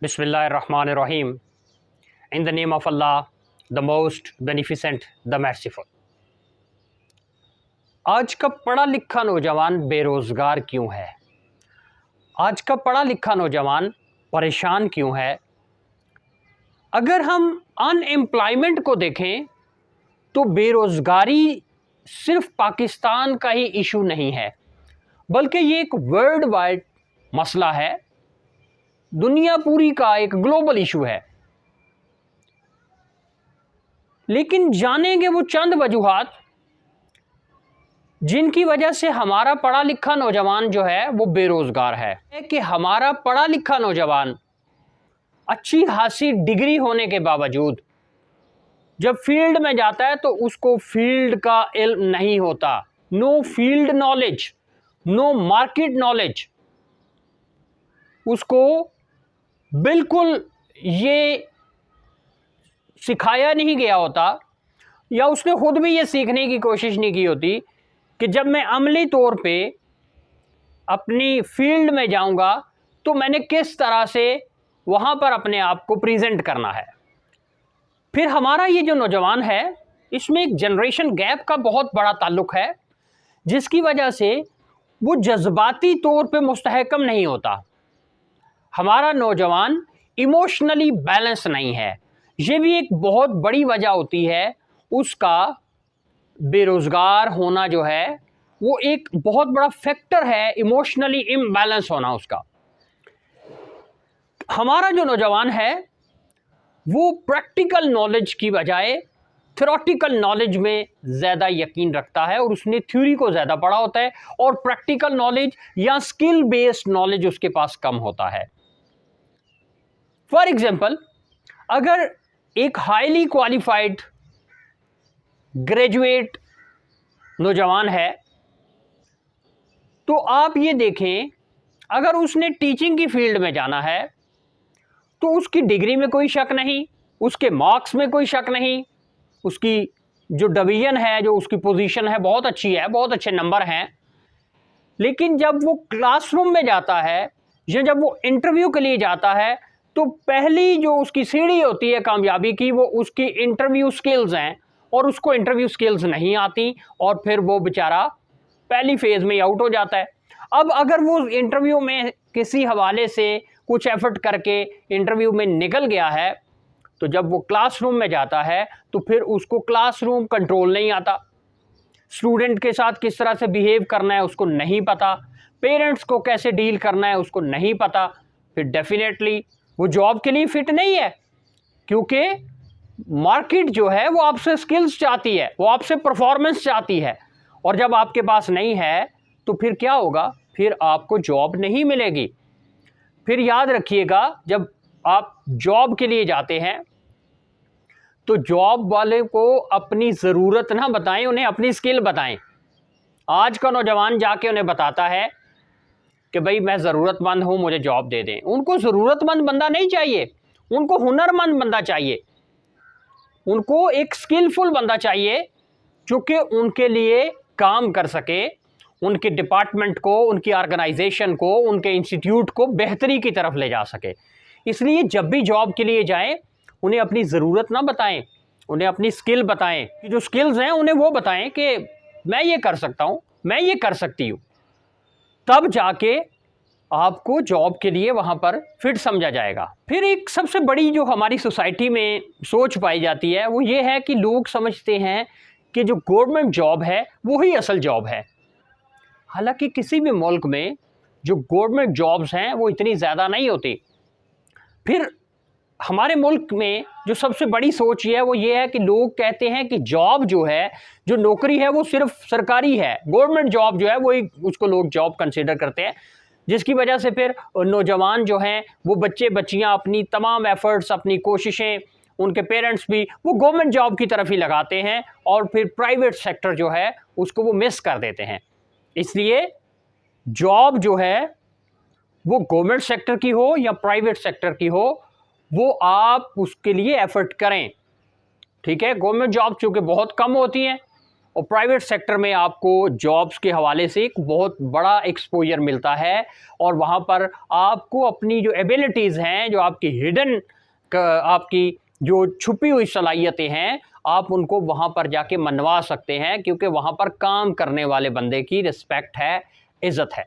Bismillahirrahmanirrahim. In the name of Allah, the most beneficent, the merciful. आज का पढ़ा लिखा नौजवान बेरोज़गार क्यों है? आज का पढ़ा लिखा नौजवान परेशान क्यों है? अगर हम अनएम्प्लॉयमेंट को देखें तो बेरोज़गारी सिर्फ पाकिस्तान का ही इशू नहीं है, बल्कि ये एक वर्ल्ड वाइड मसला है, दुनिया पूरी का एक ग्लोबल इशू है। लेकिन जानेंगे वो चंद वजूहात जिनकी वजह से हमारा पढ़ा लिखा नौजवान जो है वो बेरोज़गार है। कि हमारा पढ़ा लिखा नौजवान अच्छी खासी डिग्री होने के बावजूद जब फील्ड में जाता है तो उसको फील्ड का इल्म नहीं होता। No field knowledge, no market knowledge, उसको बिल्कुल ये सिखाया नहीं गया होता, या उसने खुद भी ये सीखने की कोशिश नहीं की होती कि जब मैं अमली तौर पे अपनी फील्ड में जाऊंगा तो मैंने किस तरह से वहाँ पर अपने आप को प्रेजेंट करना है। फिर हमारा ये जो नौजवान है इसमें एक जनरेशन गैप का बहुत बड़ा ताल्लुक है, जिसकी वजह से वो जज्बाती तौर पे मुस्तहकम नहीं होता। हमारा नौजवान इमोशनली बैलेंस नहीं है। ये भी एक बहुत बड़ी वजह होती है उसका बेरोज़गार होना, जो है वो एक बहुत बड़ा फैक्टर है इमोशनली इम्बैलेंस होना उसका। हमारा जो नौजवान है वो प्रैक्टिकल नॉलेज की बजाय थ्योरेटिकल नॉलेज में ज़्यादा यकीन रखता है और उसने थ्योरी को ज़्यादा पढ़ा होता है और प्रैक्टिकल नॉलेज या स्किल बेस्ड नॉलेज उसके पास कम होता है। फॉर एग्जाम्पल, अगर एक हाईली क्वालिफाइड ग्रेजुएट नौजवान है तो आप ये देखें, अगर उसने टीचिंग की फील्ड में जाना है तो उसकी डिग्री में कोई शक नहीं, उसके मार्क्स में कोई शक नहीं, उसकी जो डिवीजन है, जो उसकी पोजीशन है बहुत अच्छी है, बहुत अच्छे नंबर हैं। लेकिन जब वो क्लासरूम में जाता है या जब वो इंटरव्यू के लिए जाता है तो पहली जो उसकी सीढ़ी होती है कामयाबी की वो उसकी इंटरव्यू स्किल्स हैं, और उसको इंटरव्यू स्किल्स नहीं आती और फिर वो बेचारा पहली फेज़ में आउट हो जाता है। अब अगर वो इंटरव्यू में किसी हवाले से कुछ एफर्ट करके इंटरव्यू में निकल गया है तो जब वो क्लासरूम में जाता है तो फिर उसको क्लासरूम कंट्रोल नहीं आता, स्टूडेंट के साथ किस तरह से बिहेव करना है उसको नहीं पता, पेरेंट्स को कैसे डील करना है उसको नहीं पता, फिर डेफिनेटली वो जॉब के लिए फिट नहीं है। क्योंकि मार्केट जो है वो आपसे स्किल्स चाहती है, वो आपसे परफॉर्मेंस चाहती है, और जब आपके पास नहीं है तो फिर क्या होगा? फिर आपको जॉब नहीं मिलेगी। फिर याद रखिएगा, जब आप जॉब के लिए जाते हैं तो जॉब वाले को अपनी ज़रूरत ना बताएं, उन्हें अपनी स्किल बताएं। आज का नौजवान जाके उन्हें बताता है कि भाई मैं ज़रूरतमंद हूँ, मुझे जॉब दे दें। उनको ज़रूरतमंद बंदा नहीं चाहिए, उनको हुनरमंद बंदा चाहिए, उनको एक स्किलफुल बंदा चाहिए जो कि उनके लिए काम कर सके, उनके डिपार्टमेंट को, उनकी ऑर्गेनाइजेशन को, उनके इंस्टीट्यूट को बेहतरी की तरफ ले जा सके। इसलिए जब भी जॉब के लिए जाएं उन्हें अपनी ज़रूरत ना बताएं, उन्हें अपनी स्किल बताएं कि जो स्किल्स हैं उन्हें वो बताएं कि मैं ये कर सकता हूँ, मैं ये कर सकती हूँ। तब जाके आपको जॉब के लिए वहाँ पर फिट समझा जाएगा। फिर एक सबसे बड़ी जो हमारी सोसाइटी में सोच पाई जाती है वो ये है कि लोग समझते हैं कि जो गवर्नमेंट जॉब है वो ही असल जॉब है। हालांकि किसी भी मुल्क में जो गवर्नमेंट जॉब्स हैं वो इतनी ज़्यादा नहीं होती। फिर हमारे मुल्क में जो सबसे बड़ी सोच ये है वो ये है कि लोग कहते हैं कि जॉब जो है, जो नौकरी है वो सिर्फ सरकारी है, गवर्नमेंट जॉब जो है वो उसको लोग जॉब कंसिडर करते हैं, जिसकी वजह से फिर नौजवान जो हैं वो बच्चे बच्चियां अपनी तमाम एफ़र्ट्स, अपनी कोशिशें, उनके पेरेंट्स भी वो गवर्नमेंट जॉब की तरफ ही लगाते हैं और फिर प्राइवेट सेक्टर जो है उसको वो मिस कर देते हैं। इसलिए जॉब जो है वो गवर्नमेंट सेक्टर की हो या प्राइवेट सेक्टर की हो, वो आप उसके लिए एफ़र्ट करें। ठीक है, गवर्नमेंट जॉब चूँकि बहुत कम होती हैं और प्राइवेट सेक्टर में आपको जॉब्स के हवाले से एक बहुत बड़ा एक्सपोजर मिलता है और वहाँ पर आपको अपनी जो एबिलिटीज़ हैं, जो आपकी हिडन आपकी जो छुपी हुई सलाहियतें हैं, आप उनको वहाँ पर जाके मनवा सकते हैं, क्योंकि वहाँ पर काम करने वाले बंदे की रिस्पेक्ट है, इज़्ज़त है।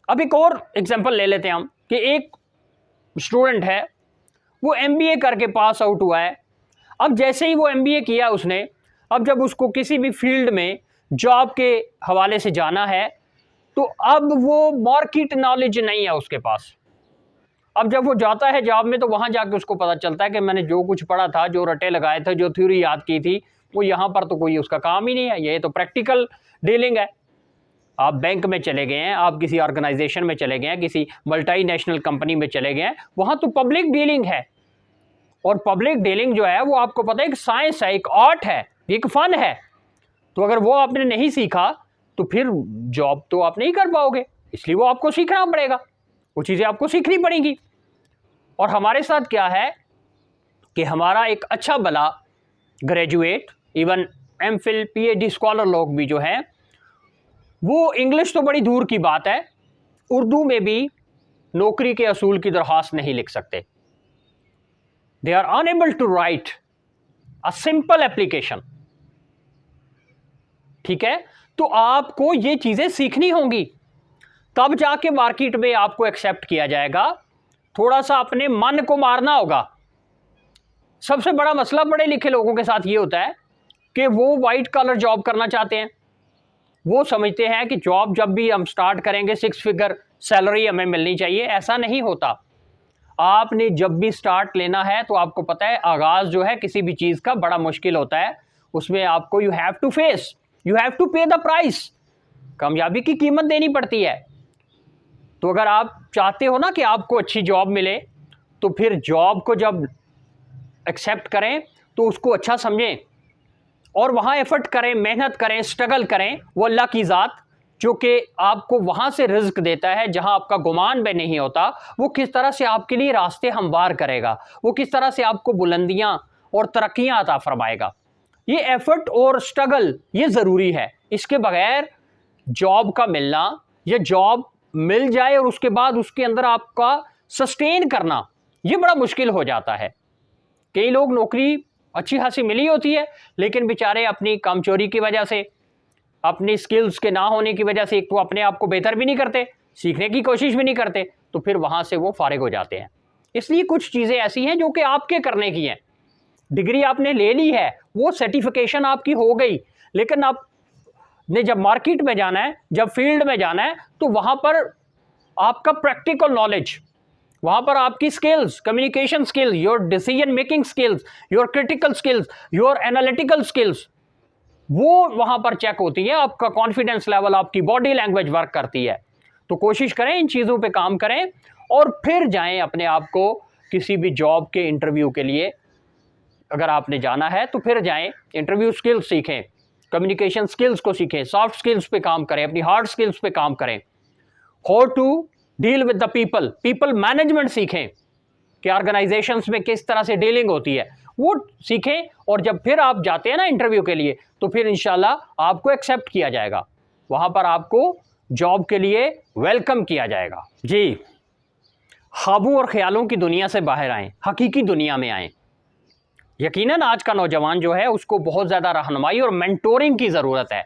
अब एक और एग्जांपल ले लेते हैं हम कि एक स्टूडेंट है, वो MBA करके पास आउट हुआ है। अब जैसे ही वो MBA किया उसने, अब जब उसको किसी भी फील्ड में जॉब के हवाले से जाना है, तो अब वो मार्केट नॉलेज नहीं है उसके पास। अब जब वो जाता है जॉब में, तो वहाँ जाके उसको पता चलता है कि मैंने जो कुछ पढ़ा था, जो रटे लगाए थे, जो थ्योरी याद की थी, वो यहाँ पर तो कोई उसका काम ही नहीं है। ये तो प्रैक्टिकल डीलिंग है। आप बैंक में चले गए हैं, आप किसी ऑर्गेनाइजेशन में चले गए हैं, किसी मल्टीनेशनल कंपनी में चले गए हैं, वहाँ तो पब्लिक डीलिंग है। और पब्लिक डीलिंग जो है वो आपको पता है एक साइंस है, एक आर्ट है, एक फन है। तो अगर वो आपने नहीं सीखा तो फिर जॉब तो आप नहीं कर पाओगे, इसलिए वो आपको सीखना पड़ेगा, वो चीज़ें आपको सीखनी पड़ेंगी। और हमारे साथ क्या है कि हमारा एक अच्छा भला graduate, even MPhil PhD scholar लोग भी जो हैं, वो इंग्लिश तो बड़ी दूर की बात है, उर्दू में भी नौकरी के असूल की दरख्वास्त नहीं लिख सकते। They are unable to write a simple application. ठीक है, तो आपको ये चीज़ें सीखनी होंगी, तब जाके मार्केट में आपको एक्सेप्ट किया जाएगा। थोड़ा सा अपने मन को मारना होगा। सबसे बड़ा मसला पढ़े लिखे लोगों के साथ ये होता है कि वो वाइट कॉलर जॉब करना चाहते हैं। वो समझते हैं कि जॉब जब भी हम स्टार्ट करेंगे 6 फिगर सैलरी हमें मिलनी चाहिए। ऐसा नहीं होता। आपने जब भी स्टार्ट लेना है तो आपको पता है आगाज़ जो है किसी भी चीज़ का बड़ा मुश्किल होता है। उसमें आपको you have to face, you have to pay the price. कामयाबी की कीमत देनी पड़ती है। तो अगर आप चाहते हो ना कि आपको अच्छी जॉब मिले, तो फिर जॉब को जब एक्सेप्ट करें तो उसको अच्छा समझें और वहाँ एफर्ट करें, मेहनत करें, स्ट्रगल करें। वो अल्लाह की ज़ात जो कि आपको वहाँ से रिज़्क देता है जहाँ आपका गुमान भी नहीं होता, वो किस तरह से आपके लिए रास्ते हमवार करेगा, वो किस तरह से आपको बुलंदियाँ और तरक्कियाँ अता फरमाएगा। ये एफर्ट और स्ट्रगल ये ज़रूरी है। इसके बगैर जॉब का मिलना, या जॉब मिल जाए और उसके बाद उसके अंदर आपका सस्टेन करना, ये बड़ा मुश्किल हो जाता है। कई लोग नौकरी अच्छी खासी मिली होती है, लेकिन बेचारे अपनी कामचोरी की वजह से, अपनी स्किल्स के ना होने की वजह से, एक तो अपने आप को बेहतर भी नहीं करते, सीखने की कोशिश भी नहीं करते, तो फिर वहाँ से वो फारिग हो जाते हैं। इसलिए कुछ चीज़ें ऐसी हैं जो कि आपके करने की हैं। डिग्री आपने ले ली है, वो सर्टिफिकेशन आपकी हो गई, लेकिन आपने जब मार्केट में जाना है, जब फील्ड में जाना है, तो वहाँ पर आपका प्रैक्टिकल नॉलेज, वहाँ पर आपकी skills, communication skills, your decision making skills, your critical skills, your analytical skills, वो वहाँ पर चेक होती है। आपका कॉन्फिडेंस लेवल, आपकी बॉडी लैंग्वेज वर्क करती है। तो कोशिश करें, इन चीज़ों पे काम करें और फिर जाएं अपने आप को किसी भी जॉब के इंटरव्यू के लिए। अगर आपने जाना है तो फिर जाएं, इंटरव्यू स्किल्स सीखें, कम्युनिकेशन स्किल्स को सीखें, सॉफ्ट स्किल्स पे काम करें, अपनी हार्ड स्किल्स पे काम करें, how to deal with the people, people management सीखें कि ऑर्गेनाइजेशंस में किस तरह से डीलिंग होती है, वो सीखें। और जब फिर आप जाते हैं ना इंटरव्यू के लिए, तो फिर इंशाल्लाह आपको एक्सेप्ट किया जाएगा, वहाँ पर आपको जॉब के लिए वेलकम किया जाएगा। जी, ख्वाबों और ख्यालों की दुनिया से बाहर आएँ, हकीकी दुनिया में आएँ। यकीनन आज का नौजवान जो है उसको बहुत ज़्यादा रहनुमाई और मेंटोरिंग की ज़रूरत है।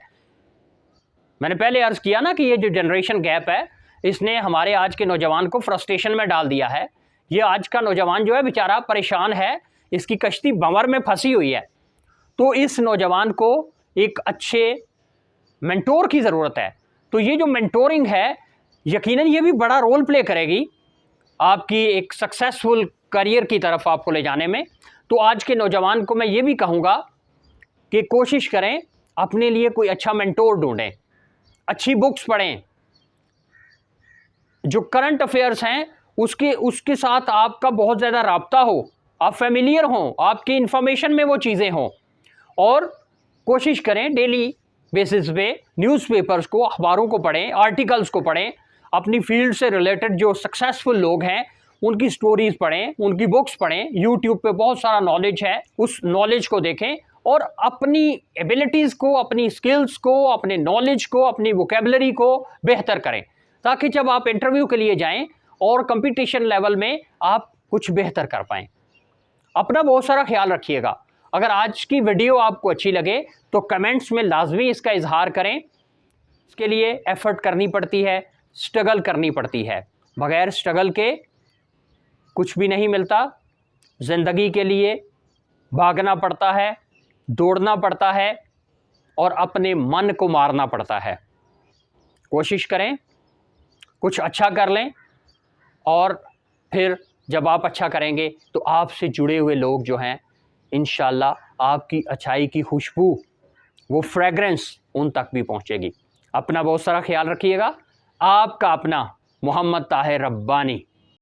मैंने पहले अर्ज़ किया ना कि ये जो जनरेशन गैप है, इसने हमारे आज के नौजवान को फ्रस्ट्रेशन में डाल दिया है। ये आज का नौजवान जो है बेचारा परेशान है, इसकी कश्ती भंवर में फंसी हुई है। तो इस नौजवान को एक अच्छे मेंटोर की ज़रूरत है। तो ये जो मेंटोरिंग है, यकीनन ये भी बड़ा रोल प्ले करेगी आपकी एक सक्सेसफुल करियर की तरफ आपको ले जाने में। तो आज के नौजवान को मैं ये भी कहूँगा कि कोशिश करें, अपने लिए कोई अच्छा मेंटोर ढूंढें, अच्छी बुक्स पढ़ें, जो करंट अफेयर्स हैं उसके साथ आपका बहुत ज़्यादा राब्ता हो, आप फेमिलियर हों, आपकी इंफॉर्मेशन में वो चीज़ें हों। और कोशिश करें डेली बेसिस पे न्यूज़पेपर्स को, अखबारों को पढ़ें, आर्टिकल्स को पढ़ें, अपनी फील्ड से रिलेटेड जो सक्सेसफुल लोग हैं उनकी स्टोरीज़ पढ़ें, उनकी बुक्स पढ़ें। यूट्यूब पे बहुत सारा नॉलेज है, उस नॉलेज को देखें और अपनी एबिलिटीज़ को, अपनी स्किल्स को, अपने नॉलेज को, अपनी वोकेबलरी को बेहतर करें, ताकि जब आप इंटरव्यू के लिए जाएं और कंपटीशन लेवल में आप कुछ बेहतर कर पाएं। अपना बहुत सारा ख्याल रखिएगा। अगर आज की वीडियो आपको अच्छी लगे तो कमेंट्स में लाजमी इसका इजहार करें। इसके लिए एफर्ट करनी पड़ती है, स्ट्रगल करनी पड़ती है। बगैर स्ट्रगल के कुछ भी नहीं मिलता। ज़िंदगी के लिए भागना पड़ता है, दौड़ना पड़ता है और अपने मन को मारना पड़ता है। कोशिश करें, कुछ अच्छा कर लें, और फिर जब आप अच्छा करेंगे तो आपसे जुड़े हुए लोग जो हैं, इंशाल्लाह आपकी अच्छाई की खुशबू, वो फ्रेगरेंस उन तक भी पहुंचेगी। अपना बहुत सारा ख्याल रखिएगा। आपका अपना मोहम्मद ताहिर रब्बानी।